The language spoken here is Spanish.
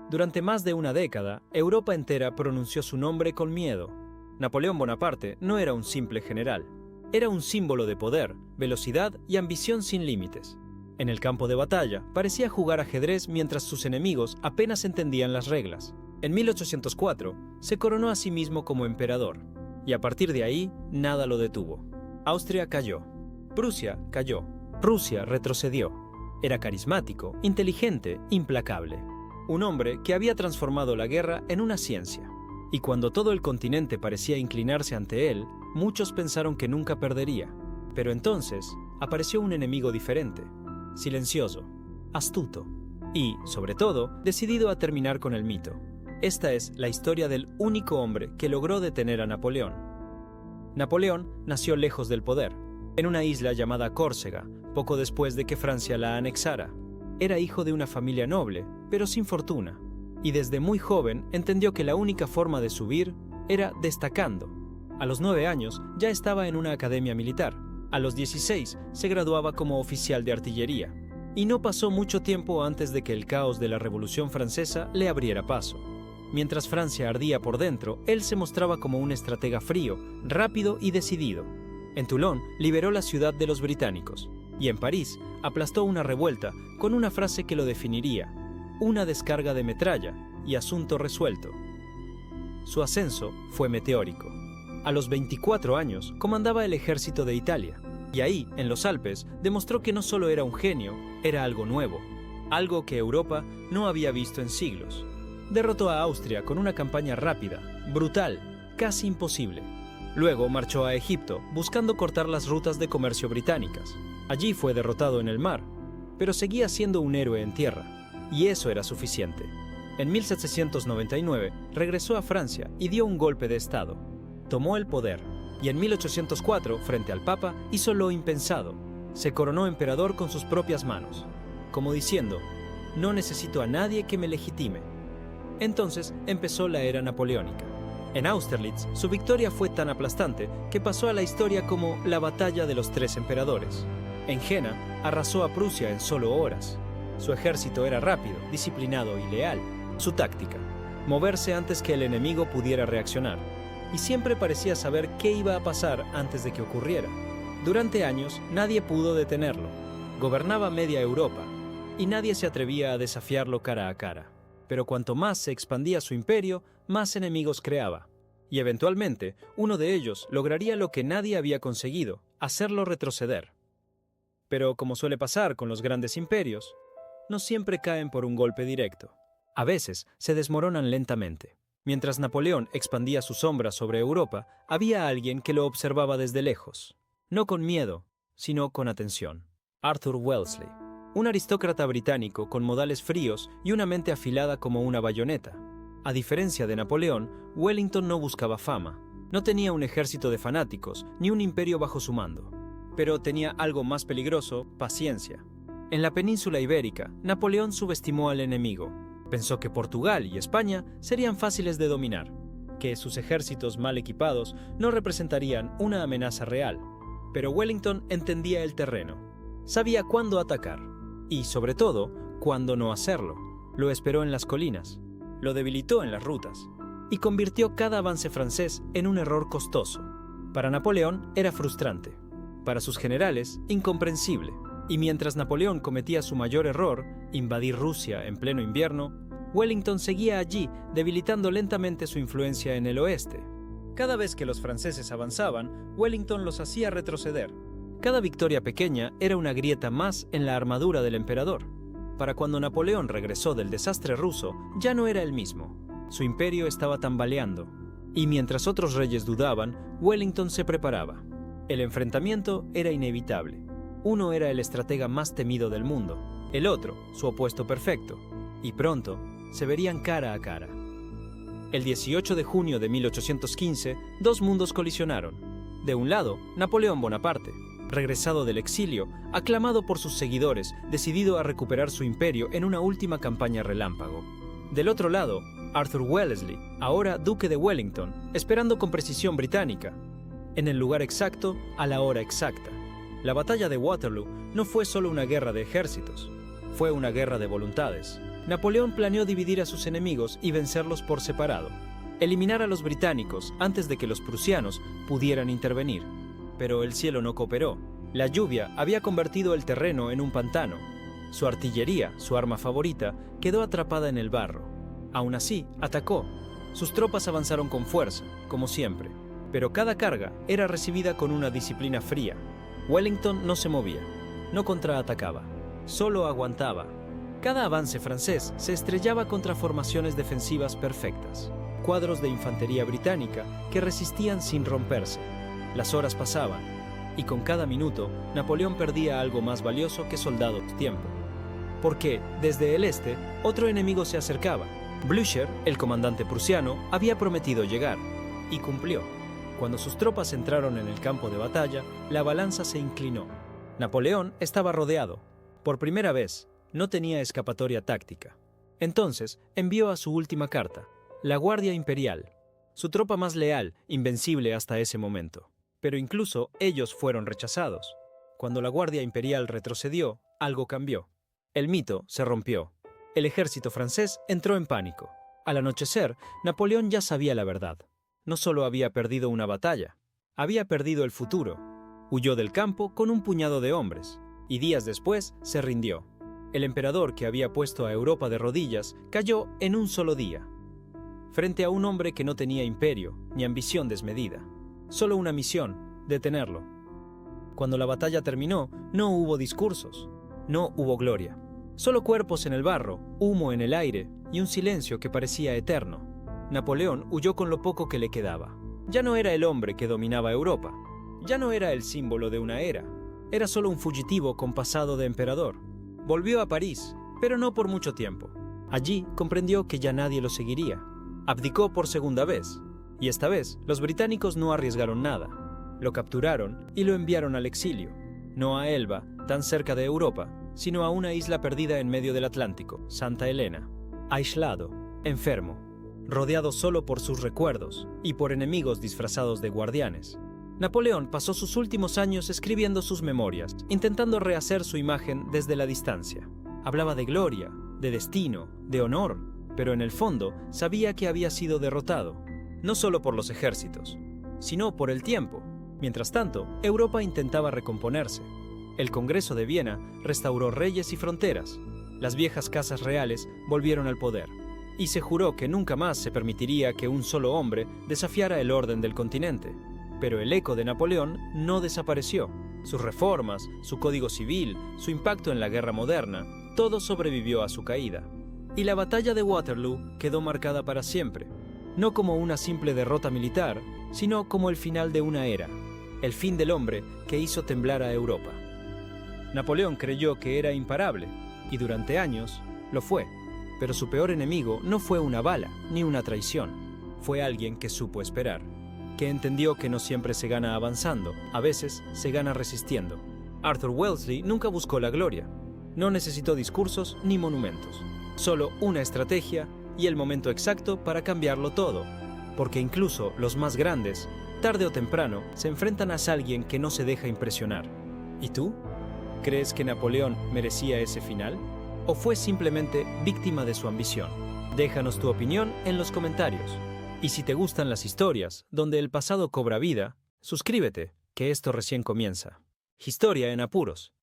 Durante más de una década, Europa entera pronunció su nombre con miedo. Napoleón Bonaparte no era un simple general. Era un símbolo de poder, velocidad y ambición sin límites. En el campo de batalla, parecía jugar ajedrez mientras sus enemigos apenas entendían las reglas. En 1804, se coronó a sí mismo como emperador, y a partir de ahí, nada lo detuvo. Austria cayó. Prusia cayó. Rusia retrocedió. Era carismático, inteligente, implacable. Un hombre que había transformado la guerra en una ciencia. Y cuando todo el continente parecía inclinarse ante él, muchos pensaron que nunca perdería. Pero entonces, apareció un enemigo diferente, silencioso, astuto y, sobre todo, decidido a terminar con el mito. Esta es la historia del único hombre que logró detener a Napoleón. Napoleón nació lejos del poder, en una isla llamada Córcega, poco después de que Francia la anexara. Era hijo de una familia noble, pero sin fortuna, y desde muy joven entendió que la única forma de subir era destacando. A los 9 años ya estaba en una academia militar. A los 16 se graduaba como oficial de artillería. Y no pasó mucho tiempo antes de que el caos de la Revolución Francesa le abriera paso. Mientras Francia ardía por dentro, él se mostraba como un estratega frío, rápido y decidido. En Toulon liberó la ciudad de los británicos. Y en París aplastó una revuelta con una frase que lo definiría: una descarga de metralla y asunto resuelto. Su ascenso fue meteórico. A los 24 años comandaba el ejército de Italia, y ahí, en los Alpes, demostró que no solo era un genio, era algo nuevo, algo que Europa no había visto en siglos. Derrotó a Austria con una campaña rápida, brutal, casi imposible. Luego marchó a Egipto, buscando cortar las rutas de comercio británicas. Allí fue derrotado en el mar, pero seguía siendo un héroe en tierra, y eso era suficiente. En 1799 regresó a Francia y dio un golpe de estado. Tomó el poder, y en 1804, frente al Papa, hizo lo impensado. Se coronó emperador con sus propias manos, como diciendo: no necesito a nadie que me legitime. Entonces empezó la era napoleónica. En Austerlitz, su victoria fue tan aplastante que pasó a la historia como la batalla de los 3 emperadores. En Jena, arrasó a Prusia en solo horas. Su ejército era rápido, disciplinado y leal. Su táctica: moverse antes que el enemigo pudiera reaccionar. Y siempre parecía saber qué iba a pasar antes de que ocurriera. Durante años, nadie pudo detenerlo. Gobernaba media Europa, y nadie se atrevía a desafiarlo cara a cara. Pero cuanto más se expandía su imperio, más enemigos creaba. Y eventualmente, uno de ellos lograría lo que nadie había conseguido: hacerlo retroceder. Pero como suele pasar con los grandes imperios, no siempre caen por un golpe directo. A veces se desmoronan lentamente. Mientras Napoleón expandía su sombra sobre Europa, había alguien que lo observaba desde lejos. No con miedo, sino con atención. Arthur Wellesley, un aristócrata británico con modales fríos y una mente afilada como una bayoneta. A diferencia de Napoleón, Wellington no buscaba fama. No tenía un ejército de fanáticos, ni un imperio bajo su mando. Pero tenía algo más peligroso: paciencia. En la península ibérica, Napoleón subestimó al enemigo. Pensó que Portugal y España serían fáciles de dominar, que sus ejércitos mal equipados no representarían una amenaza real. Pero Wellington entendía el terreno. Sabía cuándo atacar y, sobre todo, cuándo no hacerlo. Lo esperó en las colinas, lo debilitó en las rutas y convirtió cada avance francés en un error costoso. Para Napoleón era frustrante, para sus generales incomprensible. Y mientras Napoleón cometía su mayor error, invadir Rusia en pleno invierno, Wellington seguía allí, debilitando lentamente su influencia en el oeste. Cada vez que los franceses avanzaban, Wellington los hacía retroceder. Cada victoria pequeña era una grieta más en la armadura del emperador. Para cuando Napoleón regresó del desastre ruso, ya no era el mismo. Su imperio estaba tambaleando. Y mientras otros reyes dudaban, Wellington se preparaba. El enfrentamiento era inevitable. Uno era el estratega más temido del mundo, el otro, su opuesto perfecto, y pronto se verían cara a cara. El 18 de junio de 1815, 2 mundos colisionaron. De un lado, Napoleón Bonaparte, regresado del exilio, aclamado por sus seguidores, decidido a recuperar su imperio en una última campaña relámpago. Del otro lado, Arthur Wellesley, ahora duque de Wellington, esperando con precisión británica, en el lugar exacto, a la hora exacta. La batalla de Waterloo no fue solo una guerra de ejércitos, fue una guerra de voluntades. Napoleón planeó dividir a sus enemigos y vencerlos por separado, eliminar a los británicos antes de que los prusianos pudieran intervenir. Pero el cielo no cooperó. La lluvia había convertido el terreno en un pantano. Su artillería, su arma favorita, quedó atrapada en el barro. Aún así, atacó. Sus tropas avanzaron con fuerza, como siempre, pero cada carga era recibida con una disciplina fría. Wellington no se movía, no contraatacaba, solo aguantaba. Cada avance francés se estrellaba contra formaciones defensivas perfectas, cuadros de infantería británica que resistían sin romperse. Las horas pasaban, y con cada minuto Napoleón perdía algo más valioso que soldados: tiempo. Porque, desde el este, otro enemigo se acercaba. Blücher, el comandante prusiano, había prometido llegar, y cumplió. Cuando sus tropas entraron en el campo de batalla, la balanza se inclinó. Napoleón estaba rodeado. Por primera vez, no tenía escapatoria táctica. Entonces, envió a su última carta, la Guardia Imperial, su tropa más leal, invencible hasta ese momento. Pero incluso ellos fueron rechazados. Cuando la Guardia Imperial retrocedió, algo cambió. El mito se rompió. El ejército francés entró en pánico. Al anochecer, Napoleón ya sabía la verdad. No solo había perdido una batalla, había perdido el futuro. Huyó del campo con un puñado de hombres, y días después se rindió. El emperador que había puesto a Europa de rodillas cayó en un solo día, frente a un hombre que no tenía imperio ni ambición desmedida. Solo una misión: detenerlo. Cuando la batalla terminó, no hubo discursos, no hubo gloria. Solo cuerpos en el barro, humo en el aire y un silencio que parecía eterno. Napoleón huyó con lo poco que le quedaba. Ya no era el hombre que dominaba Europa. Ya no era el símbolo de una era. Era solo un fugitivo con pasado de emperador. Volvió a París, pero no por mucho tiempo. Allí comprendió que ya nadie lo seguiría. Abdicó por segunda vez. Y esta vez los británicos no arriesgaron nada. Lo capturaron y lo enviaron al exilio. No a Elba, tan cerca de Europa, sino a una isla perdida en medio del Atlántico, Santa Elena. Aislado, enfermo, rodeado solo por sus recuerdos y por enemigos disfrazados de guardianes. Napoleón pasó sus últimos años escribiendo sus memorias, intentando rehacer su imagen desde la distancia. Hablaba de gloria, de destino, de honor, pero en el fondo sabía que había sido derrotado, no solo por los ejércitos, sino por el tiempo. Mientras tanto, Europa intentaba recomponerse. El Congreso de Viena restauró reyes y fronteras. Las viejas casas reales volvieron al poder. Y se juró que nunca más se permitiría que un solo hombre desafiara el orden del continente. Pero el eco de Napoleón no desapareció. Sus reformas, su código civil, su impacto en la guerra moderna, todo sobrevivió a su caída. Y la batalla de Waterloo quedó marcada para siempre. No como una simple derrota militar, sino como el final de una era. El fin del hombre que hizo temblar a Europa. Napoleón creyó que era imparable, y durante años lo fue. Pero su peor enemigo no fue una bala ni una traición. Fue alguien que supo esperar, que entendió que no siempre se gana avanzando, a veces se gana resistiendo. Arthur Wellesley nunca buscó la gloria. No necesitó discursos ni monumentos. Solo una estrategia y el momento exacto para cambiarlo todo. Porque incluso los más grandes, tarde o temprano, se enfrentan a alguien que no se deja impresionar. ¿Y tú? ¿Crees que Napoleón merecía ese final? ¿O fue simplemente víctima de su ambición? Déjanos tu opinión en los comentarios. Y si te gustan las historias donde el pasado cobra vida, suscríbete, que esto recién comienza. Historia en apuros.